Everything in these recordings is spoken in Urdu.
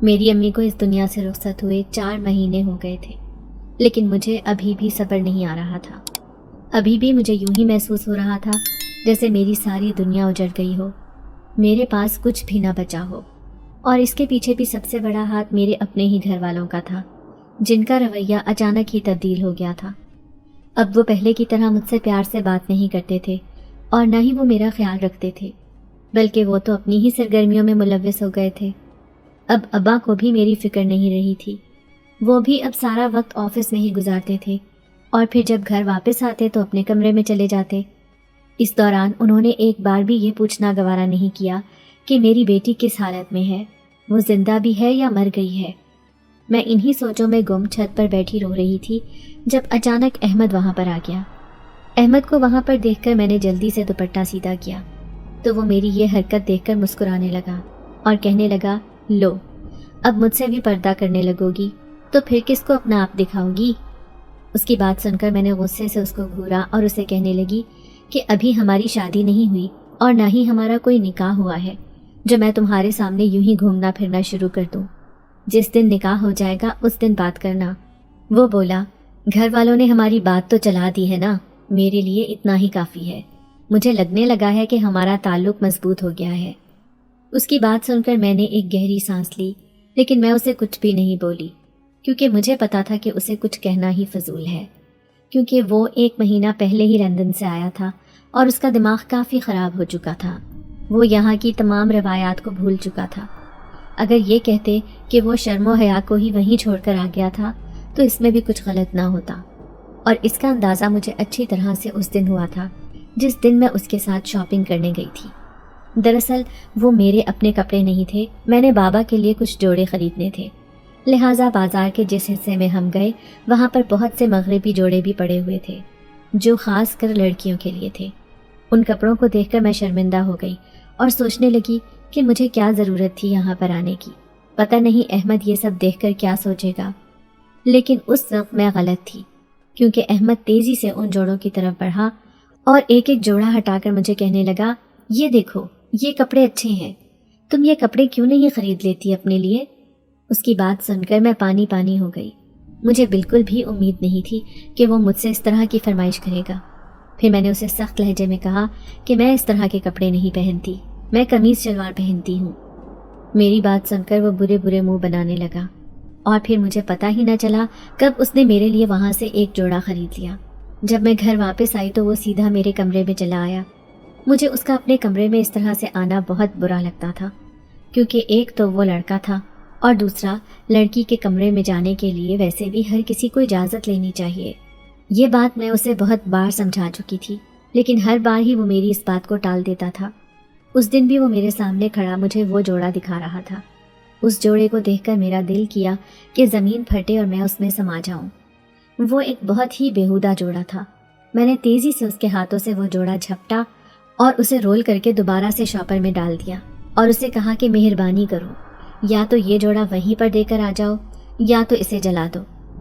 میری امی کو اس دنیا سے رخصت ہوئے 4 مہینے ہو گئے تھے، لیکن مجھے ابھی بھی صبر نہیں آ رہا تھا۔ ابھی بھی مجھے یوں ہی محسوس ہو رہا تھا جیسے میری ساری دنیا اجڑ گئی ہو، میرے پاس کچھ بھی نہ بچا ہو۔ اور اس کے پیچھے بھی سب سے بڑا ہاتھ میرے اپنے ہی گھر والوں کا تھا، جن کا رویہ اچانک ہی تبدیل ہو گیا تھا۔ اب وہ پہلے کی طرح مجھ سے پیار سے بات نہیں کرتے تھے اور نہ ہی وہ میرا خیال رکھتے تھے، بلکہ وہ تو اپنی ہی سرگرمیوں میں ملوث ہو گئے تھے۔ اب ابا کو بھی میری فکر نہیں رہی تھی، وہ بھی اب سارا وقت آفس میں ہی گزارتے تھے اور پھر جب گھر واپس آتے تو اپنے کمرے میں چلے جاتے۔ اس دوران انہوں نے ایک بار بھی یہ پوچھنا گوارا نہیں کیا کہ میری بیٹی کس حالت میں ہے، وہ زندہ بھی ہے یا مر گئی ہے۔ میں انہی سوچوں میں گم چھت پر بیٹھی رو رہی تھی جب اچانک احمد وہاں پر آ گیا۔ احمد کو وہاں پر دیکھ کر میں نے جلدی سے دوپٹہ سیدھا کیا تو وہ میری یہ حرکت دیکھ کر مسکرانے لگا اور کہنے لگا، لو اب مجھ سے بھی پردہ کرنے لگو گی تو پھر کس کو اپنا آپ دکھاؤ گی؟ اس کی بات سن کر میں نے غصے سے اس کو گھورا اور اسے کہنے لگی کہ ابھی ہماری شادی نہیں ہوئی اور نہ ہی ہمارا کوئی نکاح ہوا ہے جو میں تمہارے سامنے یوں ہی گھومنا پھرنا شروع کر دوں۔ جس دن نکاح ہو جائے گا اس دن بات کرنا۔ وہ بولا، گھر والوں نے ہماری بات تو چلا دی ہے نا، میرے لیے اتنا ہی کافی ہے، مجھے لگنے لگا ہے کہ ہمارا تعلق مضبوط ہو گیا ہے۔ اس کی بات سن کر میں نے ایک گہری سانس لی، لیکن میں اسے کچھ بھی نہیں بولی کیونکہ مجھے پتا تھا کہ اسے کچھ کہنا ہی فضول ہے، کیونکہ وہ 1 مہینہ پہلے ہی لندن سے آیا تھا اور اس کا دماغ کافی خراب ہو چکا تھا۔ وہ یہاں کی تمام روایات کو بھول چکا تھا۔ اگر یہ کہتے کہ وہ شرم و حیا کو ہی وہیں چھوڑ کر آ گیا تھا تو اس میں بھی کچھ غلط نہ ہوتا، اور اس کا اندازہ مجھے اچھی طرح سے اس دن ہوا تھا جس دن میں اس کے ساتھ شاپنگ کرنے گئی تھی۔ دراصل وہ میرے اپنے کپڑے نہیں تھے، میں نے بابا کے لیے کچھ جوڑے خریدنے تھے، لہٰذا بازار کے جس حصے میں ہم گئے وہاں پر بہت سے مغربی جوڑے بھی پڑے ہوئے تھے جو خاص کر لڑکیوں کے لیے تھے۔ ان کپڑوں کو دیکھ کر میں شرمندہ ہو گئی اور سوچنے لگی کہ مجھے کیا ضرورت تھی یہاں پر آنے کی، پتہ نہیں احمد یہ سب دیکھ کر کیا سوچے گا۔ لیکن اس وقت میں غلط تھی، کیونکہ احمد تیزی سے ان جوڑوں کی طرف بڑھا اور ایک ایک جوڑا ہٹا کر مجھے کہنے لگا، یہ دیکھو یہ کپڑے اچھے ہیں، تم یہ کپڑے کیوں نہیں خرید لیتی اپنے لیے؟ اس کی بات سن کر میں پانی پانی ہو گئی۔ مجھے بالکل بھی امید نہیں تھی کہ وہ مجھ سے اس طرح کی فرمائش کرے گا۔ پھر میں نے اسے سخت لہجے میں کہا کہ میں اس طرح کے کپڑے نہیں پہنتی، میں قمیض شلوار پہنتی ہوں۔ میری بات سن کر وہ برے برے منہ بنانے لگا اور پھر مجھے پتہ ہی نہ چلا کب اس نے میرے لیے وہاں سے ایک جوڑا خرید لیا۔ جب میں گھر واپس آئی تو وہ سیدھا میرے کمرے میں چلا آیا۔ مجھے اس کا اپنے کمرے میں اس طرح سے آنا بہت برا لگتا تھا، کیونکہ ایک تو وہ لڑکا تھا اور دوسرا لڑکی کے کمرے میں جانے کے لیے ویسے بھی ہر کسی کو اجازت لینی چاہیے۔ یہ بات میں اسے بہت بار سمجھا چکی تھی، لیکن ہر بار ہی وہ میری اس بات کو ٹال دیتا تھا۔ اس دن بھی وہ میرے سامنے کھڑا مجھے وہ جوڑا دکھا رہا تھا۔ اس جوڑے کو دیکھ کر میرا دل کیا کہ زمین پھٹے اور میں اس میں سما جاؤں۔ وہ ایک بہت ہی بیہودہ جوڑا تھا۔ میں نے تیزی سے اس کے ہاتھوں سے وہ جوڑا جھپٹا اور اسے رول کر کے دوبارہ سے شاپر میں ڈال دیا اور اسے کہا کہ مہربانی کرو، یا تو یہ جوڑا وہیں پر دے کر آ جاؤ یا تو اسے جلا دو،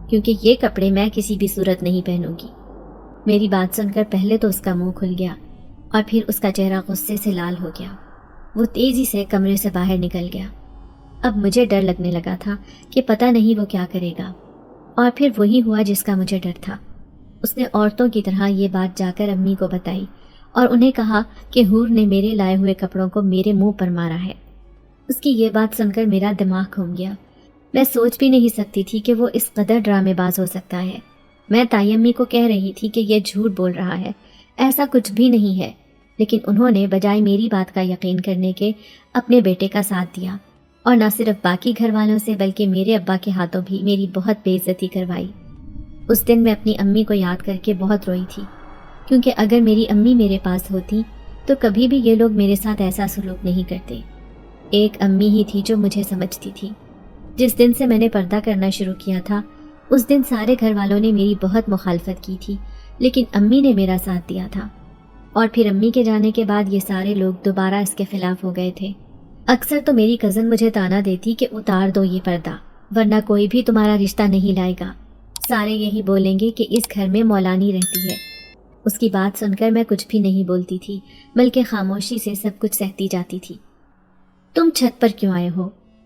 کیونکہ یہ کپڑے میں کسی بھی صورت نہیں پہنوں گی۔ میری بات سن کر پہلے تو اس کا منہ کھل گیا اور پھر اس کا چہرہ غصے سے لال ہو گیا۔ وہ تیزی سے کمرے سے باہر نکل گیا۔ اب مجھے ڈر لگنے لگا تھا کہ پتہ نہیں وہ کیا کرے گا، اور پھر وہی ہوا جس کا مجھے ڈر تھا۔ اس نے عورتوں کی طرح یہ بات جا کر امی کو بتائی اور انہیں کہا کہ حور نے میرے لائے ہوئے کپڑوں کو میرے منہ پر مارا ہے۔ اس کی یہ بات سن کر میرا دماغ گھوم گیا۔ میں سوچ بھی نہیں سکتی تھی کہ وہ اس قدر ڈرامے باز ہو سکتا ہے۔ میں تائی امی کو کہہ رہی تھی کہ یہ جھوٹ بول رہا ہے، ایسا کچھ بھی نہیں ہے، لیکن انہوں نے بجائے میری بات کا یقین کرنے کے اپنے بیٹے کا ساتھ دیا، اور نہ صرف باقی گھر والوں سے بلکہ میرے ابا کے ہاتھوں بھی میری بہت بے عزتی کروائی۔ اس دن میں اپنی امی کو یاد کر کے بہت روئی تھی، کیونکہ اگر میری امی میرے پاس ہوتی تو کبھی بھی یہ لوگ میرے ساتھ ایسا سلوک نہیں کرتے۔ ایک امی ہی تھی جو مجھے سمجھتی تھی۔ جس دن سے میں نے پردہ کرنا شروع کیا تھا اس دن سارے گھر والوں نے میری بہت مخالفت کی تھی، لیکن امی نے میرا ساتھ دیا تھا، اور پھر امی کے جانے کے بعد یہ سارے لوگ دوبارہ اس کے خلاف ہو گئے تھے۔ اکثر تو میری کزن مجھے تانا دیتی کہ اتار دو یہ پردہ ورنہ کوئی بھی تمہارا رشتہ نہیں لائے گا، سارے یہی بولیں گے کہ اس گھر میں مولانی رہتی ہے۔ اس کی بات سن کر میں کچھ بھی نہیں بولتی تھی، بلکہ خاموشی سے سب کچھ سہتی جاتی تھی۔ تم چھت پر کیوں آئے ہو؟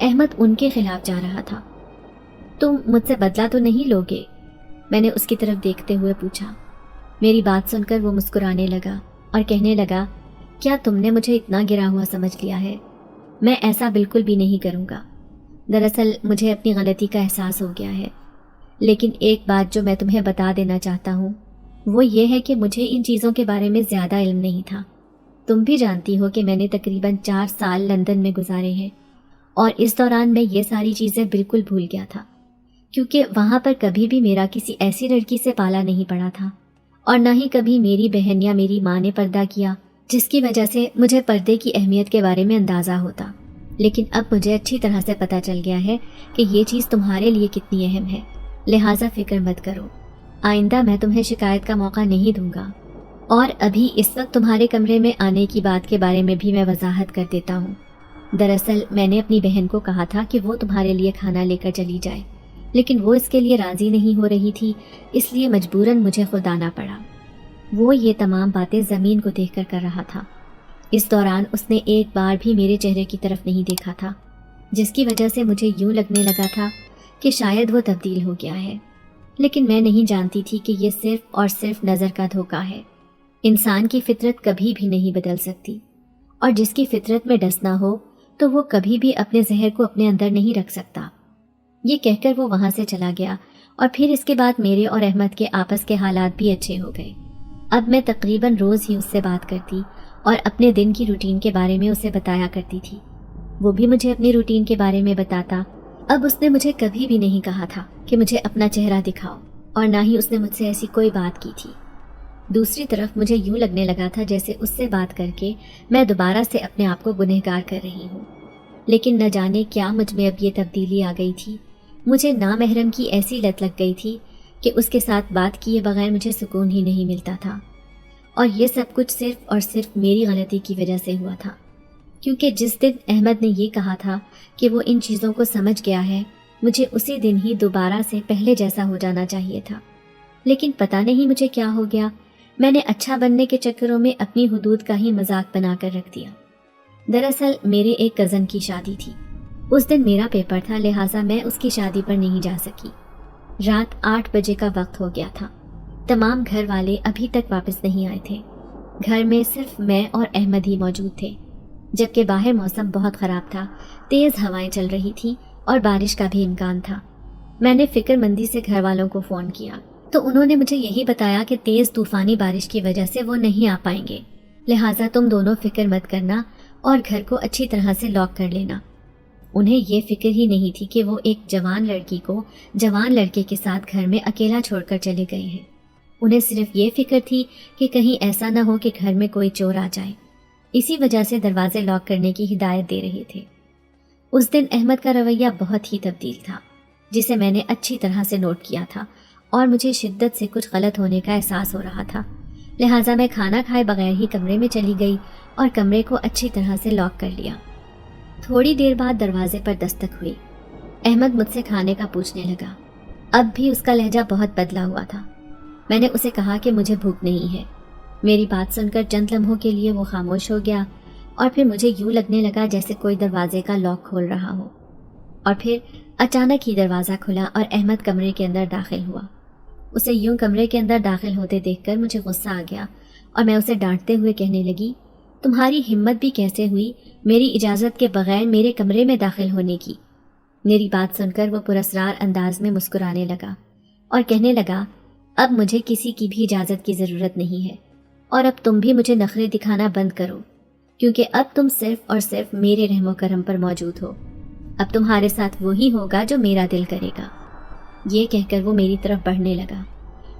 احمد ان کے خلاف جا رہا تھا۔ تم مجھ سے بدلہ تو نہیں لوگے؟ میں نے اس کی طرف دیکھتے ہوئے پوچھا۔ میری بات سن کر وہ مسکرانے لگا اور کہنے لگا، کیا تم نے مجھے اتنا گرا ہوا سمجھ لیا ہے؟ میں ایسا بالکل بھی نہیں کروں گا۔ دراصل مجھے اپنی غلطی کا احساس ہو گیا ہے، لیکن ایک بات جو میں تمہیں بتا دینا چاہتا ہوں وہ یہ ہے کہ مجھے ان چیزوں کے بارے میں زیادہ علم نہیں تھا۔ تم بھی جانتی ہو کہ میں نے تقریباً 4 سال لندن میں گزارے ہیں، اور اس دوران میں یہ ساری چیزیں بالکل بھول گیا تھا، کیونکہ وہاں پر کبھی بھی میرا کسی ایسی لڑکی سے پالا نہیں پڑا تھا، اور نہ ہی کبھی میری بہن یا میری ماں نے پردہ کیا جس کی وجہ سے مجھے پردے کی اہمیت کے بارے میں اندازہ ہوتا۔ لیکن اب مجھے اچھی طرح سے پتہ چل گیا ہے کہ یہ چیز تمہارے لیے کتنی اہم ہے، لہٰذا فکر مت کرو، آئندہ میں تمہیں شکایت کا موقع نہیں دوں گا۔ اور ابھی اس وقت تمہارے کمرے میں آنے کی بات کے بارے میں بھی میں وضاحت کر دیتا ہوں۔ دراصل میں نے اپنی بہن کو کہا تھا کہ وہ تمہارے لیے کھانا لے کر چلی جائے، لیکن وہ اس کے لیے راضی نہیں ہو رہی تھی، اس لیے مجبوراً مجھے خود آنا پڑا۔ وہ یہ تمام باتیں زمین کو دیکھ کر رہا تھا۔ اس دوران اس نے ایک بار بھی میرے چہرے کی طرف نہیں دیکھا تھا، جس کی وجہ سے مجھے یوں لگنے لگا تھا کہ شاید وہ تبدیل ہو گیا ہے، لیکن میں نہیں جانتی تھی کہ یہ صرف اور صرف نظر کا دھوکہ ہے۔ انسان کی فطرت کبھی بھی نہیں بدل سکتی، اور جس کی فطرت میں ڈس نہ ہو تو وہ کبھی بھی اپنے زہر کو اپنے اندر نہیں رکھ سکتا۔ یہ کہہ کر وہ وہاں سے چلا گیا، اور پھر اس کے بعد میرے اور احمد کے آپس کے حالات بھی اچھے ہو گئے۔ اب میں تقریباً روز ہی اس سے بات کرتی اور اپنے دن کی روٹین کے بارے میں اسے بتایا کرتی تھی، وہ بھی مجھے اپنی روٹین کے بارے میں بتاتا۔ اب اس نے مجھے کبھی بھی نہیں کہا تھا کہ مجھے اپنا چہرہ دکھاؤ، اور نہ ہی اس نے مجھ سے ایسی کوئی بات کی تھی۔ دوسری طرف مجھے یوں لگنے لگا تھا جیسے اس سے بات کر کے میں دوبارہ سے اپنے آپ کو گنہگار کر رہی ہوں، لیکن نہ جانے کیا مجھ میں اب یہ تبدیلی آ گئی تھی۔ مجھے نامحرم کی ایسی لت لگ گئی تھی کہ اس کے ساتھ بات کیے بغیر مجھے سکون ہی نہیں ملتا تھا، اور یہ سب کچھ صرف اور صرف میری غلطی کی وجہ سے ہوا تھا، کیونکہ جس دن احمد نے یہ کہا تھا کہ وہ ان چیزوں کو سمجھ گیا ہے، مجھے اسی دن ہی دوبارہ سے پہلے جیسا ہو جانا چاہیے تھا۔ لیکن پتہ نہیں مجھے کیا ہو گیا، میں نے اچھا بننے کے چکروں میں اپنی حدود کا ہی مذاق بنا کر رکھ دیا۔ دراصل میرے ایک کزن کی شادی تھی، اس دن میرا پیپر تھا، لہٰذا میں اس کی شادی پر نہیں جا سکی۔ رات 8 بجے کا وقت ہو گیا تھا، تمام گھر والے ابھی تک واپس نہیں آئے تھے، گھر میں صرف میں اور احمد ہی موجود تھے، جبکہ باہر موسم بہت خراب تھا، تیز ہوائیں چل رہی تھیں اور بارش کا بھی امکان تھا۔ میں نے فکر مندی سے گھر والوں کو فون کیا تو انہوں نے مجھے یہی بتایا کہ تیز طوفانی بارش کی وجہ سے وہ نہیں آ پائیں گے، لہٰذا تم دونوں فکر مت کرنا اور گھر کو اچھی طرح سے لاک کر لینا۔ انہیں یہ فکر ہی نہیں تھی کہ وہ ایک جوان لڑکی کو جوان لڑکے کے ساتھ گھر میں اکیلا چھوڑ کر چلے گئے ہیں، انہیں صرف یہ فکر تھی کہ کہیں ایسا نہ ہو کہ گھر میں کوئی چور آ جائے، اسی وجہ سے دروازے لاک کرنے کی ہدایت دے رہے تھے۔ اس دن احمد کا رویہ بہت ہی تبدیل تھا، جسے میں نے اچھی طرح سے نوٹ کیا تھا، اور مجھے شدت سے کچھ غلط ہونے کا احساس ہو رہا تھا، لہٰذا میں کھانا کھائے بغیر ہی کمرے میں چلی گئی اور کمرے کو اچھی طرح سے لاک کر لیا۔ تھوڑی دیر بعد دروازے پر دستک ہوئی۔ احمد مجھ سے کھانے کا پوچھنے لگا، اب بھی اس کا لہجہ بہت بدلا ہوا تھا۔ میں نے اسے کہا کہ مجھے بھوک نہیں ہے۔ میری بات سن کر چند لمحوں کے لیے وہ خاموش ہو گیا، اور پھر مجھے یوں لگنے لگا جیسے کوئی دروازے کا لاک کھول رہا ہو، اور پھر اچانک ہی دروازہ کھلا اور احمد کمرے کے اندر داخل ہوا۔ اسے یوں کمرے کے اندر داخل ہوتے دیکھ کر مجھے غصہ آ گیا، اور میں اسے ڈانٹتے ہوئے کہنے لگی، تمہاری ہمت بھی کیسے ہوئی میری اجازت کے بغیر میرے کمرے میں داخل ہونے کی؟ میری بات سن کر وہ پراسرار انداز میں مسکرانے لگا اور کہنے لگا، اب مجھے کسی کی بھی اجازت کی ضرورت نہیں ہے، اور اب تم بھی مجھے نخرے دکھانا بند کرو، کیونکہ اب تم صرف اور صرف میرے رحم و کرم پر موجود ہو، اب تمہارے ساتھ وہی ہوگا جو میرا دل کرے گا۔ یہ کہہ کر وہ میری طرف بڑھنے لگا۔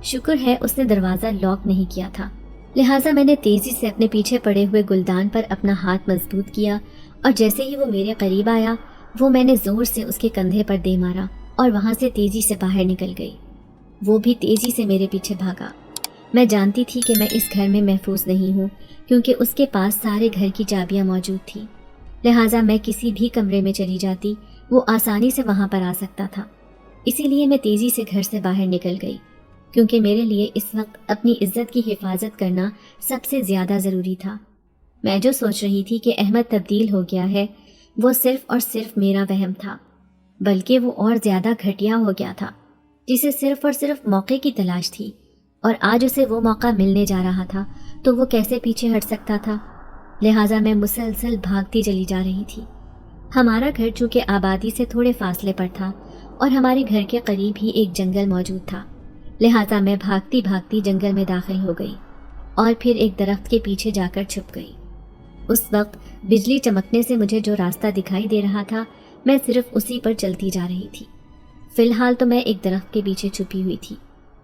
شکر ہے اس نے دروازہ لاک نہیں کیا تھا، لہٰذا میں نے تیزی سے اپنے پیچھے پڑے ہوئے گلدان پر اپنا ہاتھ مضبوط کیا، اور جیسے ہی وہ میرے قریب آیا میں نے زور سے اس کے کندھے پر دے مارا اور وہاں سے تیزی سے باہر نکل گئی۔ وہ بھی تیزی سے میرے پیچھے بھاگا۔ میں جانتی تھی کہ میں اس گھر میں محفوظ نہیں ہوں، کیونکہ اس کے پاس سارے گھر کی چابیاں موجود تھیں، لہٰذا میں کسی بھی کمرے میں چلی جاتی وہ آسانی سے وہاں پر آ سکتا تھا۔ اسی لیے میں تیزی سے گھر سے باہر نکل گئی، کیونکہ میرے لیے اس وقت اپنی عزت کی حفاظت کرنا سب سے زیادہ ضروری تھا۔ میں جو سوچ رہی تھی کہ احمد تبدیل ہو گیا ہے، وہ صرف اور صرف میرا وہم تھا، بلکہ وہ اور زیادہ گھٹیا ہو گیا تھا، جسے صرف اور صرف موقع کی تلاش تھی، اور آج اسے وہ موقع ملنے جا رہا تھا تو وہ کیسے پیچھے ہٹ سکتا تھا؟ لہٰذا میں مسلسل بھاگتی چلی جا رہی تھی۔ ہمارا گھر چونکہ آبادی سے تھوڑے فاصلے پر تھا اور ہمارے گھر کے قریب ہی ایک جنگل موجود تھا، لہٰذا میں بھاگتی بھاگتی جنگل میں داخل ہو گئی اور پھر ایک درخت کے پیچھے جا کر چھپ گئی۔ اس وقت بجلی چمکنے سے مجھے جو راستہ دکھائی دے رہا تھا میں صرف اسی پر چلتی جا رہی تھی۔ فی الحال تو میں ایک درخت کے پیچھے چھپی ہوئی تھی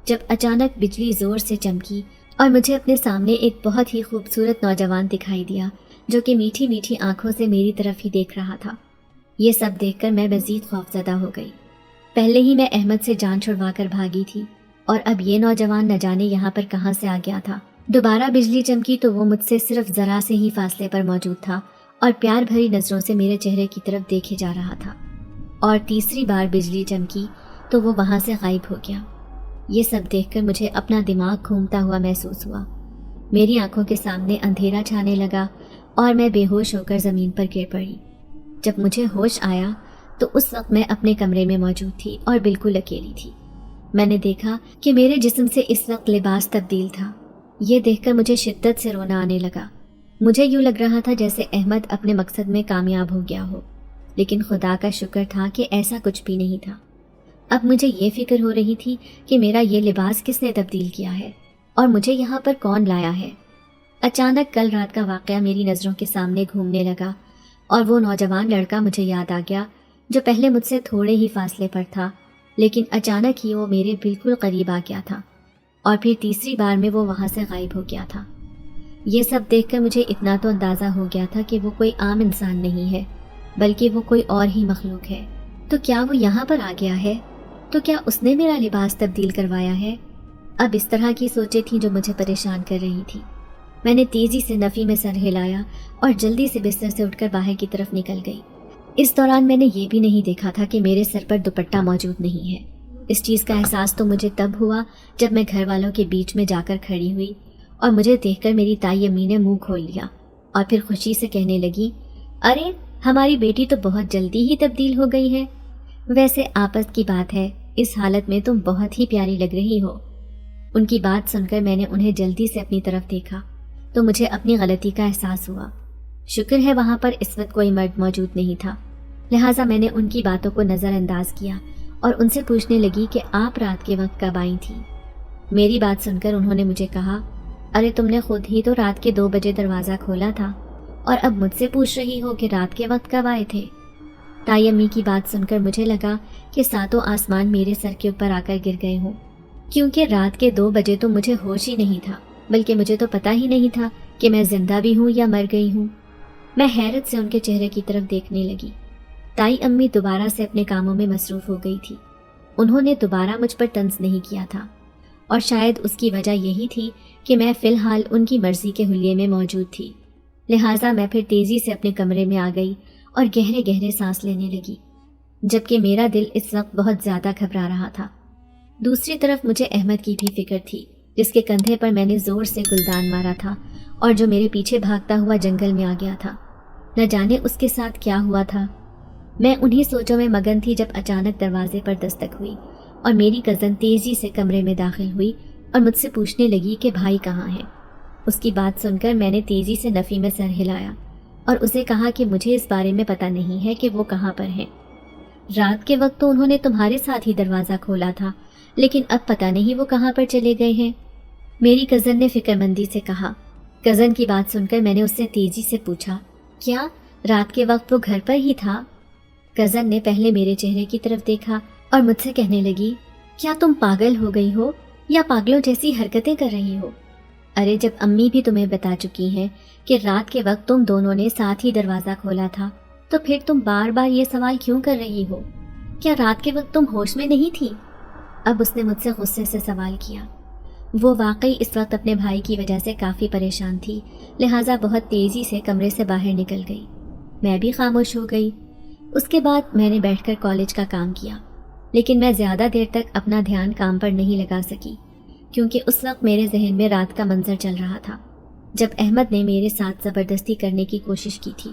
جب اچانک بجلی زور سے چمکی اور مجھے اپنے سامنے ایک بہت ہی خوبصورت نوجوان دکھائی دیا جو کہ میٹھی میٹھی آنکھوں سے میری طرف ہی دیکھ رہا تھا۔ یہ سب دیکھ کر میں مزید خوفزدہ ہو گئی۔ پہلے ہی میں احمد سے جان چھڑوا کر بھاگی تھی اور اب یہ نوجوان نہ جانے یہاں پر کہاں سے آ گیا تھا۔ دوبارہ بجلی چمکی تو وہ مجھ سے صرف ذرا سے ہی فاصلے پر موجود تھا اور پیار بھری نظروں سے میرے چہرے کی طرف دیکھے جا رہا تھا، اور تیسری بار بجلی چمکی تو وہ وہاں سے غائب ہو گیا۔ یہ سب دیکھ کر مجھے اپنا دماغ گھومتا ہوا محسوس ہوا۔ میری آنکھوں کے سامنے اندھیرا چھانے لگا اور میں بے ہوش ہو کر زمین پر گر پڑی۔ جب مجھے ہوش آیا تو اس وقت میں اپنے کمرے میں موجود تھی اور بالکل اکیلی تھی۔ میں نے دیکھا کہ میرے جسم سے اس وقت لباس تبدیل تھا۔ یہ دیکھ کر مجھے شدت سے رونا آنے لگا۔ مجھے یوں لگ رہا تھا جیسے احمد اپنے مقصد میں کامیاب ہو گیا ہو، لیکن خدا کا شکر تھا کہ ایسا کچھ بھی نہیں تھا۔ اب مجھے یہ فکر ہو رہی تھی کہ میرا یہ لباس کس نے تبدیل کیا ہے اور مجھے یہاں پر کون لایا ہے۔ اچانک کل رات کا واقعہ میری نظروں کے سامنے گھومنے لگا اور وہ نوجوان لڑکا مجھے یاد آ گیا جو پہلے مجھ سے تھوڑے ہی فاصلے پر تھا، لیکن اچانک ہی وہ میرے بالکل قریب آ گیا تھا اور پھر تیسری بار میں وہ وہاں سے غائب ہو گیا تھا۔ یہ سب دیکھ کر مجھے اتنا تو اندازہ ہو گیا تھا کہ وہ کوئی عام انسان نہیں ہے، بلکہ وہ کوئی اور ہی مخلوق ہے۔ تو کیا وہ یہاں پر آ گیا ہے؟ تو کیا اس نے میرا لباس تبدیل کروایا ہے؟ اب اس طرح کی سوچیں تھیں جو مجھے پریشان کر رہی تھی۔ میں نے تیزی سے نفی میں سر ہلایا اور جلدی سے بستر سے اٹھ کر باہر کی طرف نکل گئی۔ اس دوران میں نے یہ بھی نہیں دیکھا تھا کہ میرے سر پر دوپٹہ موجود نہیں ہے۔ اس چیز کا احساس تو مجھے تب ہوا جب میں گھر والوں کے بیچ میں جا کر کھڑی ہوئی اور مجھے دیکھ کر میری تائی امی نے منہ کھول لیا اور پھر خوشی سے کہنے لگی، ارے ہماری بیٹی تو بہت جلدی ہی تبدیل ہو گئی ہے۔ ویسے آپس کی بات ہے، اس حالت میں تم بہت ہی پیاری لگ رہی ہو۔ ان کی بات سن کر میں نے انہیں جلدی سے اپنی طرف دیکھا تو مجھے اپنی غلطی کا احساس ہوا۔ شکر ہے وہاں پر اس وقت کوئی مرد موجود نہیں تھا، لہٰذا میں نے ان کی باتوں کو نظر انداز کیا اور ان سے پوچھنے لگی کہ آپ رات کے وقت کب آئی تھیں۔ میری بات سن کر انہوں نے مجھے کہا، ارے تم نے خود ہی تو رات کے 2 بجے دروازہ کھولا تھا اور اب مجھ سے پوچھ رہی ہو کہ رات کے وقت کب آئے تھے۔ تائی امی کی بات سن کر مجھے لگا کہ 7 آسمان میرے سر کے اوپر آ کر گر گئے ہوں، کیونکہ رات کے 2 بجے تو مجھے ہوش ہی نہیں تھا، بلکہ مجھے تو پتہ ہی نہیں تھا کہ میں زندہ بھی ہوں یا مر گئی ہوں۔ میں حیرت سے ان کے چہرے کی طرف دیکھنے لگی۔ تائی امی دوبارہ سے اپنے کاموں میں مصروف ہو گئی تھی۔ انہوں نے دوبارہ مجھ پر طنز نہیں کیا تھا، اور شاید اس کی وجہ یہی تھی کہ میں فی الحال ان کی مرضی کے حلیے میں موجود تھی، لہٰذا میں پھر تیزی سے اپنے کمرے میں آ گئی اور گہرے گہرے سانس لینے لگی، جبکہ میرا دل اس وقت بہت زیادہ گھبرا رہا تھا۔ دوسری طرف مجھے احمد کی بھی فکر تھی، جس کے کندھے پر میں نے زور سے گلدان مارا تھا اور جو میرے پیچھے بھاگتا ہوا جنگل میں آ گیا تھا۔ نہ جانے اس کے ساتھ کیا ہوا تھا۔ میں انہی سوچوں میں مگن تھی جب اچانک دروازے پر دستک ہوئی اور میری کزن تیزی سے کمرے میں داخل ہوئی اور مجھ سے پوچھنے لگی کہ بھائی کہاں ہے۔ اس کی بات سن کر میں نے تیزی سے نفی میں سر ہلایا اور اسے کہا کہ مجھے اس بارے میں پتہ نہیں ہے کہ وہ کہاں پر ہیں۔ رات کے وقت تو انہوں نے تمہارے ساتھ ہی دروازہ کھولا تھا، لیکن اب پتہ نہیں وہ کہاں پر چلے گئے ہیں، میری کزن نے فکر مندی سے کہا۔ کزن کی بات سن کر میں نے اس سے تیزی سے پوچھا، کیا رات کے وقت وہ گھر پر ہی تھا؟ کزن نے پہلے میرے چہرے کی طرف دیکھا اور مجھ سے کہنے لگی، کیا تم پاگل ہو گئی ہو یا پاگلوں جیسی حرکتیں کر رہی ہو؟ ارے جب امی بھی تمہیں بتا چکی ہیں کہ رات کے وقت تم دونوں نے ساتھ ہی دروازہ کھولا تھا، تو پھر تم بار بار یہ سوال کیوں کر رہی ہو؟ کیا رات کے وقت تم ہوش میں نہیں تھی؟ اب اس نے مجھ سے غصے سے سوال کیا۔ وہ واقعی اس وقت اپنے بھائی کی وجہ سے کافی پریشان تھی، لہٰذا بہت تیزی سے کمرے سے باہر نکل گئی۔ میں بھی خاموش ہو گئی۔ اس کے بعد میں نے بیٹھ کر کالج کا کام کیا، لیکن میں زیادہ دیر تک اپنا دھیان کام پر نہیں لگا سکی، کیونکہ اس وقت میرے ذہن میں رات کا منظر چل رہا تھا جب احمد نے میرے ساتھ زبردستی کرنے کی کوشش کی تھی۔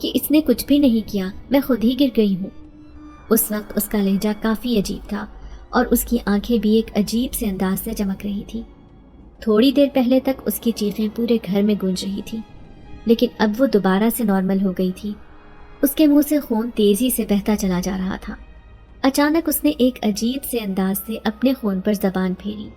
کہ اس نے کچھ بھی نہیں کیا، میں خود ہی گر گئی ہوں۔ اس وقت اس کا لہجہ کافی عجیب تھا اور اس کی آنکھیں بھی ایک عجیب سے انداز سے چمک رہی تھی۔ تھوڑی دیر پہلے تک اس کی چیخیں پورے گھر میں گونج رہی تھیں، لیکن اب وہ دوبارہ سے نارمل ہو گئی تھی۔ اس کے منہ سے خون تیزی سے بہتا چلا جا رہا تھا۔ اچانک اس نے ایک عجیب سے انداز سے اپنے خون پر زبان پھیری۔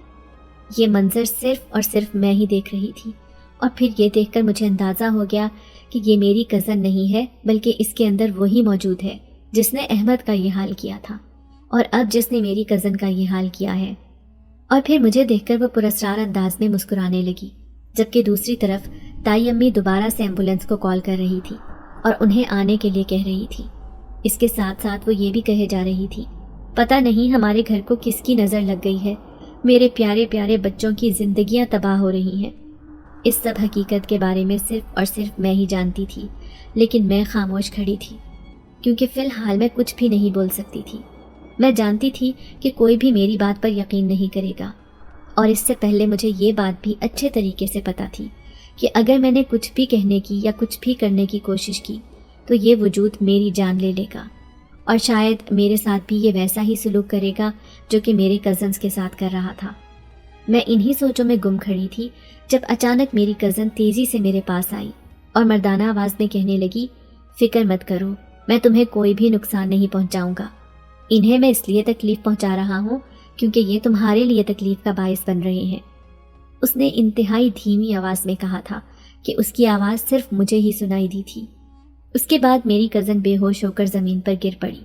یہ منظر صرف اور صرف میں ہی دیکھ رہی تھی، اور پھر یہ دیکھ کر مجھے اندازہ ہو گیا کہ یہ میری کزن نہیں ہے، بلکہ اس کے اندر وہی موجود ہے جس نے احمد کا یہ حال کیا تھا، اور اب جس نے میری کزن کا یہ حال کیا ہے۔ اور پھر مجھے دیکھ کر وہ پراسرار انداز میں مسکرانے لگی، جبکہ دوسری طرف تائی امی دوبارہ سے ایمبولینس کو کال کر رہی تھی اور انہیں آنے کے لیے کہہ رہی تھی۔ اس کے ساتھ ساتھ وہ یہ بھی کہے جا رہی تھی، پتہ نہیں ہمارے گھر کو کس کی نظر لگ گئی ہے، میرے پیارے پیارے بچوں کی زندگیاں تباہ ہو رہی ہیں۔ اس سب حقیقت کے بارے میں صرف اور صرف میں ہی جانتی تھی، لیکن میں خاموش کھڑی تھی، کیونکہ فی الحال میں کچھ بھی نہیں بول سکتی تھی۔ میں جانتی تھی کہ کوئی بھی میری بات پر یقین نہیں کرے گا، اور اس سے پہلے مجھے یہ بات بھی اچھے طریقے سے پتہ تھی کہ اگر میں نے کچھ بھی کہنے کی یا کچھ بھی کرنے کی کوشش کی تو یہ وجود میری جان لے لے گا، اور شاید میرے ساتھ بھی یہ ویسا ہی سلوک کرے گا جو کہ میرے کزنز کے ساتھ کر رہا تھا۔ میں انہی سوچوں میں گم کھڑی تھی جب اچانک میری کزن تیزی سے میرے پاس آئی اور مردانہ آواز میں کہنے لگی، فکر مت کرو، میں تمہیں کوئی بھی نقصان نہیں پہنچاؤں گا۔ انہیں میں اس لیے تکلیف پہنچا رہا ہوں کیونکہ یہ تمہارے لیے تکلیف کا باعث بن رہے ہیں۔ اس نے انتہائی دھیمی آواز میں کہا تھا کہ اس کی آواز صرف مجھے ہی سنائی دی تھی۔ اس کے بعد میری کزن بے ہوش ہو کر زمین پر گر پڑی۔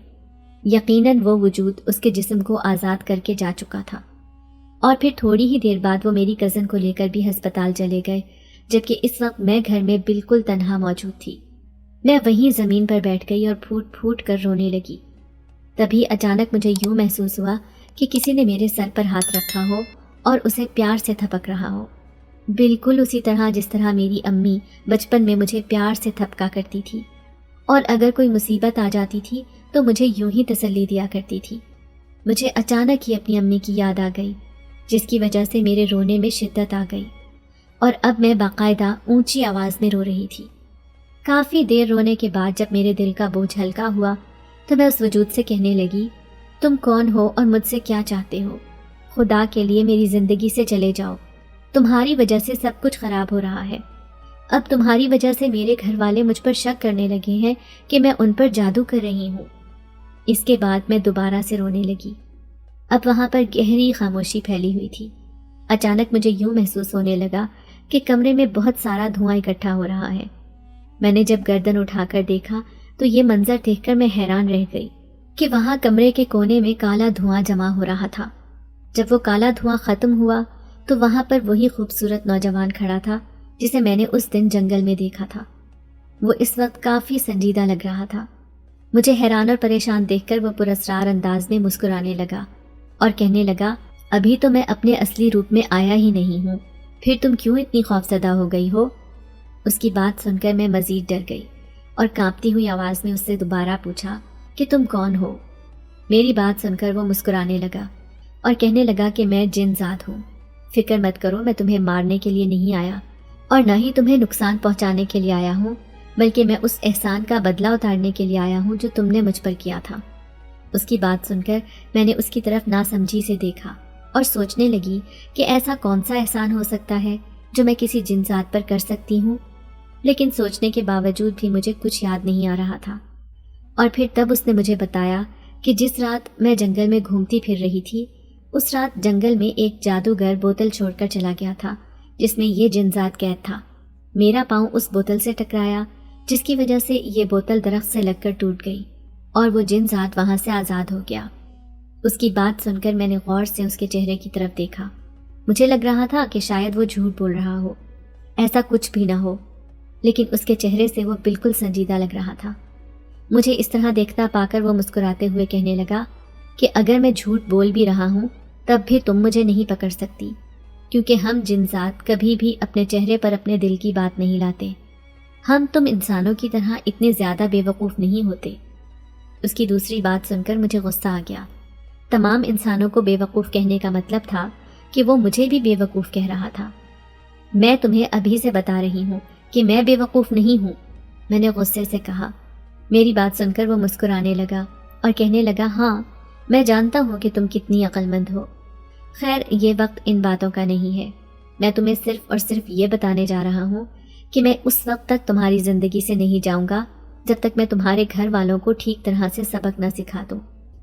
یقیناً وہ وجود اس کے جسم کو آزاد کر کے جا چکا تھا، اور پھر تھوڑی ہی دیر بعد وہ میری کزن کو لے کر بھی ہسپتال چلے گئے، جبکہ اس وقت میں گھر میں بالکل تنہا موجود تھی۔ میں وہیں زمین پر بیٹھ گئی اور پھوٹ پھوٹ کر رونے لگی۔ تبھی اچانک مجھے یوں محسوس ہوا کہ کسی نے میرے سر پر ہاتھ رکھا ہو اور اسے پیار سے تھپک رہا ہو، بالکل اسی طرح جس طرح میری امی بچپن میں مجھے پیار سے تھپکا کرتی تھی، اور اگر کوئی مصیبت آ جاتی تھی تو مجھے یوں ہی تسلی دیا کرتی تھی۔ مجھے اچانک ہی اپنی امی کی یاد آ گئی، جس کی وجہ سے میرے رونے میں شدت آ گئی، اور اب میں باقاعدہ اونچی آواز میں رو رہی تھی۔ کافی دیر رونے کے بعد جب میرے دل کا بوجھ ہلکا ہوا تو میں اس وجود سے کہنے لگی، تم کون ہو اور مجھ سے کیا چاہتے ہو؟ خدا کے لیے میری زندگی سے چلے جاؤ، تمہاری وجہ سے سب کچھ خراب ہو رہا ہے۔ اب تمہاری وجہ سے میرے گھر والے مجھ پر شک کرنے لگے ہیں کہ میں ان پر جادو کر رہی ہوں۔ اس کے بعد میں دوبارہ سے رونے لگی۔ اب وہاں پر گہری خاموشی پھیلی ہوئی تھی۔ اچانک مجھے یوں محسوس ہونے لگا کہ کمرے میں بہت سارا دھواں اکٹھا ہو رہا ہے۔ میں نے جب گردن اٹھا کر دیکھا تو یہ منظر دیکھ کر میں حیران رہ گئی کہ وہاں کمرے کے کونے میں کالا دھواں جمع ہو رہا تھا۔ جب وہ کالا دھواں ختم ہوا تو وہاں پر وہی خوبصورت نوجوان کھڑا تھا جسے میں نے اس دن جنگل میں دیکھا تھا۔ وہ اس وقت کافی سنجیدہ لگ رہا تھا۔ مجھے حیران اور پریشان دیکھ کر وہ پراسرار انداز میں مسکرانے لگا اور کہنے لگا، ابھی تو میں اپنے اصلی روپ میں آیا ہی نہیں ہوں، پھر تم کیوں اتنی خوفزدہ ہو گئی ہو؟ اس کی بات سن کر میں مزید ڈر گئی اور کانپتی ہوئی آواز میں اس سے دوبارہ پوچھا کہ تم کون ہو؟ میری بات سن کر وہ مسکرانے لگا اور کہنے لگا کہ میں جن ذات ہوں۔ فکر مت کرو، میں تمہیں مارنے کے لیے نہیں آیا اور نہ ہی تمہیں نقصان پہنچانے کے لیے آیا ہوں، بلکہ میں اس احسان کا بدلہ اتارنے کے لیے آیا ہوں جو تم نے مجھ پر کیا تھا۔ اس کی بات سن کر میں نے اس کی طرف ناسمجھی سے دیکھا اور سوچنے لگی کہ ایسا کون سا احسان ہو سکتا ہے جو میں کسی جن ذات پر کر سکتی ہوں، لیکن سوچنے کے باوجود بھی مجھے کچھ یاد نہیں آ رہا تھا۔ اور پھر تب اس نے مجھے بتایا کہ جس رات میں جنگل میں گھومتی پھر رہی تھی، اس رات جنگل میں ایک جادوگر بوتل چھوڑ کر چلا گیا تھا جس میں یہ جن ذات قید تھا۔ میرا پاؤں اس بوتل سے ٹکرایا، جس کی وجہ سے یہ بوتل درخت سے لگ کر ٹوٹ گئی اور وہ جن ذات وہاں سے آزاد ہو گیا۔ اس کی بات سن کر میں نے غور سے اس کے چہرے کی طرف دیکھا۔ مجھے لگ رہا تھا کہ شاید وہ جھوٹ بول رہا ہو، ایسا کچھ بھی نہ ہو، لیکن اس کے چہرے سے وہ بالکل سنجیدہ لگ رہا تھا۔ مجھے اس طرح دیکھتا پا کر وہ مسکراتے ہوئے کہنے لگا کہ اگر میں جھوٹ بول بھی رہا ہوں تب بھی تم مجھے نہیں پکڑ سکتی، کیونکہ ہم جن ذات کبھی بھی اپنے چہرے پر اپنے دل کی بات نہیں لاتے۔ ہم تم انسانوں کی طرح اتنے زیادہ بے وقوف نہیں ہوتے۔ اس کی دوسری بات سن کر مجھے غصہ آ گیا۔ تمام انسانوں کو بے وقوف کہنے کا مطلب تھا کہ وہ مجھے بھی بے وقوف کہہ رہا تھا۔ میں تمہیں ابھی سے بتا رہی ہوں کہ میں بے وقوف نہیں ہوں۔ میں نے غصے سے کہا۔ میری بات سن کر وہ مسکرانے لگا اور کہنے لگا، ہاں میں جانتا ہوں کہ تم کتنی عقل مند ہو۔ خیر یہ وقت ان باتوں کا نہیں ہے، میں تمہیں صرف اور صرف یہ بتانے جا رہا ہوں کہ میں اس وقت تک تمہاری زندگی سے نہیں جاؤں گا جب تک میں تمہارے گھر والوں کو ٹھیک طرح سے سبق نہ سکھا دوں،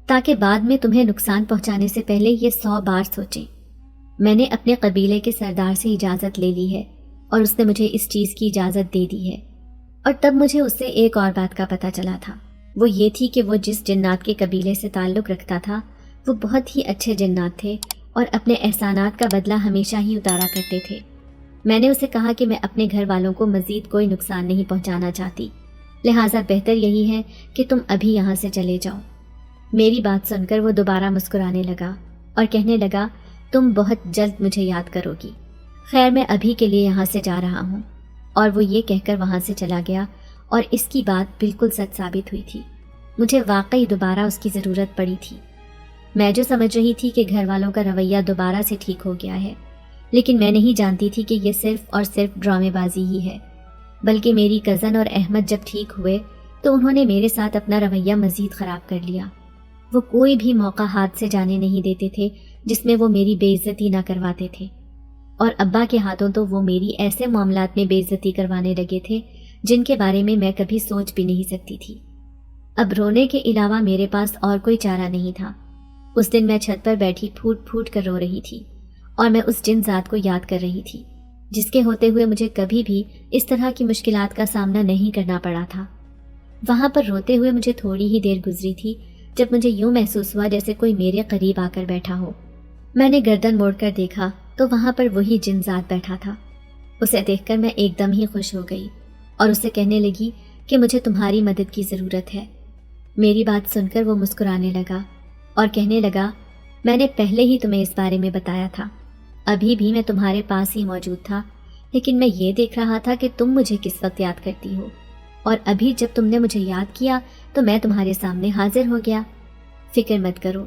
تاکہ بعد میں تمہیں نقصان پہنچانے سے پہلے یہ 100 بار سوچیں۔ میں نے اپنے قبیلے کے سردار سے اجازت لے لی ہے اور اس نے مجھے اس چیز کی اجازت دے دی ہے، اور تب مجھے اس سے ایک اور بات کا پتہ چلا تھا، وہ یہ تھی کہ وہ جس جنات کے قبیلے سے تعلق رکھتا تھا وہ بہت ہی اچھے جنات تھے اور اپنے احسانات کا بدلہ ہمیشہ ہی اتارا کرتے تھے۔ میں نے اسے کہا کہ میں اپنے گھر والوں کو مزید کوئی نقصان نہیں پہنچانا چاہتی، لہٰذا بہتر یہی ہے کہ تم ابھی یہاں سے چلے جاؤ۔ میری بات سن کر وہ دوبارہ مسکرانے لگا اور کہنے لگا، تم بہت جلد مجھے یاد کرو گی۔ خیر میں ابھی کے لیے یہاں سے جا رہا ہوں۔ اور وہ یہ کہہ کر وہاں سے چلا گیا، اور اس کی بات بالکل سچ ثابت ہوئی تھی۔ مجھے واقعی دوبارہ اس کی ضرورت پڑی تھی۔ میں جو سمجھ رہی تھی کہ گھر والوں کا رویہ دوبارہ سے ٹھیک ہو گیا ہے، لیکن میں نہیں جانتی تھی کہ یہ صرف اور صرف ڈرامے بازی ہی ہے، بلکہ میری کزن اور احمد جب ٹھیک ہوئے تو انہوں نے میرے ساتھ اپنا رویہ مزید خراب کر لیا۔ وہ کوئی بھی موقع ہاتھ سے جانے نہیں دیتے تھے جس میں وہ میری بے عزتی نہ کرواتے تھے، اور ابا کے ہاتھوں تو وہ میری ایسے معاملات میں بے عزتی کروانے لگے تھے جن کے بارے میں میں کبھی سوچ بھی نہیں سکتی تھی۔ اب رونے کے علاوہ میرے پاس اور کوئی چارہ نہیں تھا۔ اس دن میں چھت پر بیٹھی پھوٹ پھوٹ کر رو رہی تھی، اور میں اس جن ذات کو یاد کر رہی تھی جس کے ہوتے ہوئے مجھے کبھی بھی اس طرح کی مشکلات کا سامنا نہیں کرنا پڑا تھا۔ وہاں پر روتے ہوئے مجھے تھوڑی ہی دیر گزری تھی جب مجھے یوں محسوس ہوا جیسے کوئی میرے قریب آ کر بیٹھا ہو۔ میں نے گردن موڑ کر دیکھا تو وہاں پر وہی جن ذات بیٹھا تھا۔ اسے دیکھ کر میں ایک دم ہی خوش ہو گئی اور اسے کہنے لگی کہ مجھے تمہاری مدد کی ضرورت ہے۔ میری بات سن کر وہ مسکرانے لگا اور کہنے لگا، میں نے پہلے ہی تمہیں اس بارے میں بتایا تھا، ابھی بھی میں تمہارے پاس ہی موجود تھا، لیکن میں یہ دیکھ رہا تھا کہ تم مجھے کس وقت یاد کرتی ہو، اور ابھی جب تم نے مجھے یاد کیا تو میں تمہارے سامنے حاضر ہو گیا۔ فکر مت کرو،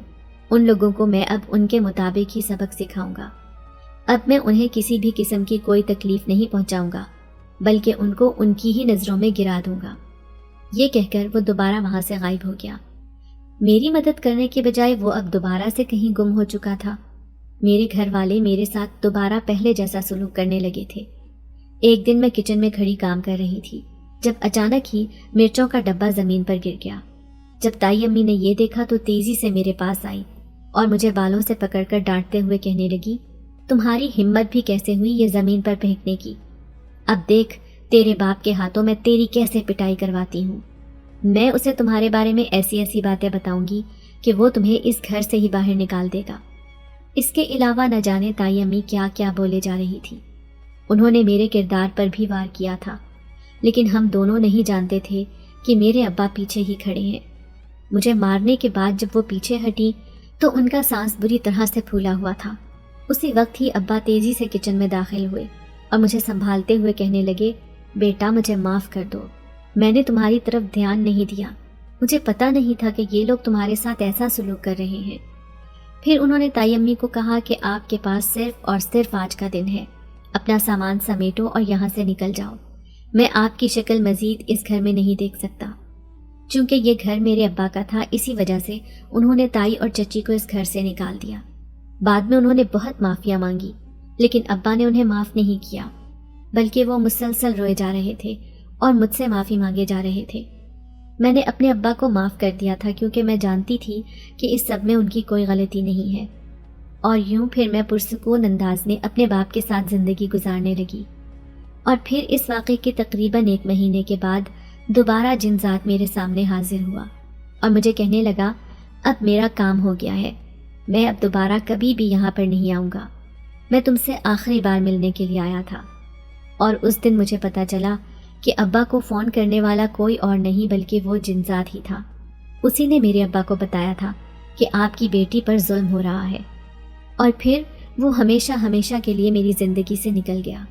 ان لوگوں کو میں اب ان کے مطابق ہی سبق سکھاؤں گا۔ اب میں انہیں کسی بھی قسم کی کوئی تکلیف نہیں پہنچاؤں گا، بلکہ ان کو ان کی ہی نظروں میں گرا دوں گا۔ یہ کہہ کر وہ دوبارہ وہاں سے غائب ہو گیا۔ میری مدد کرنے کے بجائے وہ اب دوبارہ سے کہیں گم ہو چکا تھا۔ میرے گھر والے میرے ساتھ دوبارہ پہلے جیسا سلوک کرنے لگے تھے۔ ایک دن میں کچن میں کھڑی کام کر رہی تھی جب اچانک ہی مرچوں کا ڈبہ زمین پر گر گیا۔ جب تائی امی نے یہ دیکھا تو تیزی سے میرے پاس آئی اور مجھے بالوں سے پکڑ کر ڈانٹتے ہوئے کہنے لگی، تمہاری ہمت بھی کیسے ہوئی یہ زمین پر پھینکنے کی؟ اب دیکھ تیرے باپ کے ہاتھوں میں تیری کیسے پٹائی کرواتی ہوں۔ میں اسے تمہارے بارے میں ایسی ایسی باتیں بتاؤں گی کہ وہ تمہیں اس گھر سے ہی باہر نکال دے گا۔ اس کے علاوہ نہ جانے تائی امی کیا کیا بولے جا رہی تھی۔ انہوں نے میرے کردار پر بھی وار کیا تھا، لیکن ہم دونوں نہیں جانتے تھے کہ میرے ابا پیچھے ہی کھڑے ہیں۔ مجھے مارنے کے بعد جب وہ پیچھے ہٹی تو ان کا سانس بری طرح سے پھولا ہوا تھا۔ اسی وقت ہی ابا تیزی سے کچن میں داخل ہوئے اور مجھے سنبھالتے ہوئے کہنے لگے، بیٹا مجھے معاف کر دو، میں نے تمہاری طرف دھیان نہیں دیا، مجھے پتہ نہیں تھا کہ یہ لوگ تمہارے ساتھ ایسا سلوک کر رہے ہیں۔ پھر انہوں نے تائی امی کو کہا کہ آپ کے پاس صرف اور صرف آج کا دن ہے، اپنا سامان سمیٹو اور یہاں سے نکل جاؤ، میں آپ کی شکل مزید اس گھر میں نہیں دیکھ سکتا۔ چونکہ یہ گھر میرے ابا کا تھا، اسی وجہ سے انہوں نے تائی اور چچی کو اس گھر سے نکال دیا۔ بعد میں انہوں نے بہت معافیاں مانگی، لیکن ابا نے انہیں معاف نہیں کیا، بلکہ وہ مسلسل روئے جا رہے تھے اور مجھ سے معافی مانگے جا رہے تھے۔ میں نے اپنے ابا کو معاف کر دیا تھا کیونکہ میں جانتی تھی کہ اس سب میں ان کی کوئی غلطی نہیں ہے، اور یوں پھر میں پرسکون انداز میں اپنے باپ کے ساتھ زندگی گزارنے لگی۔ اور پھر اس واقعے کے تقریباً 1 مہینے کے بعد دوبارہ جن ذات میرے سامنے حاضر ہوا اور مجھے کہنے لگا، اب میرا کام ہو گیا ہے، میں اب دوبارہ کبھی بھی یہاں پر نہیں آؤں گا، میں تم سے آخری بار ملنے کے لیے آیا تھا۔ اور اس دن مجھے پتہ چلا کہ ابا کو فون کرنے والا کوئی اور نہیں بلکہ وہ جن ذات ہی تھا۔ اسی نے میرے ابا کو بتایا تھا کہ آپ کی بیٹی پر ظلم ہو رہا ہے، اور پھر وہ ہمیشہ ہمیشہ کے لیے میری زندگی سے نکل گیا۔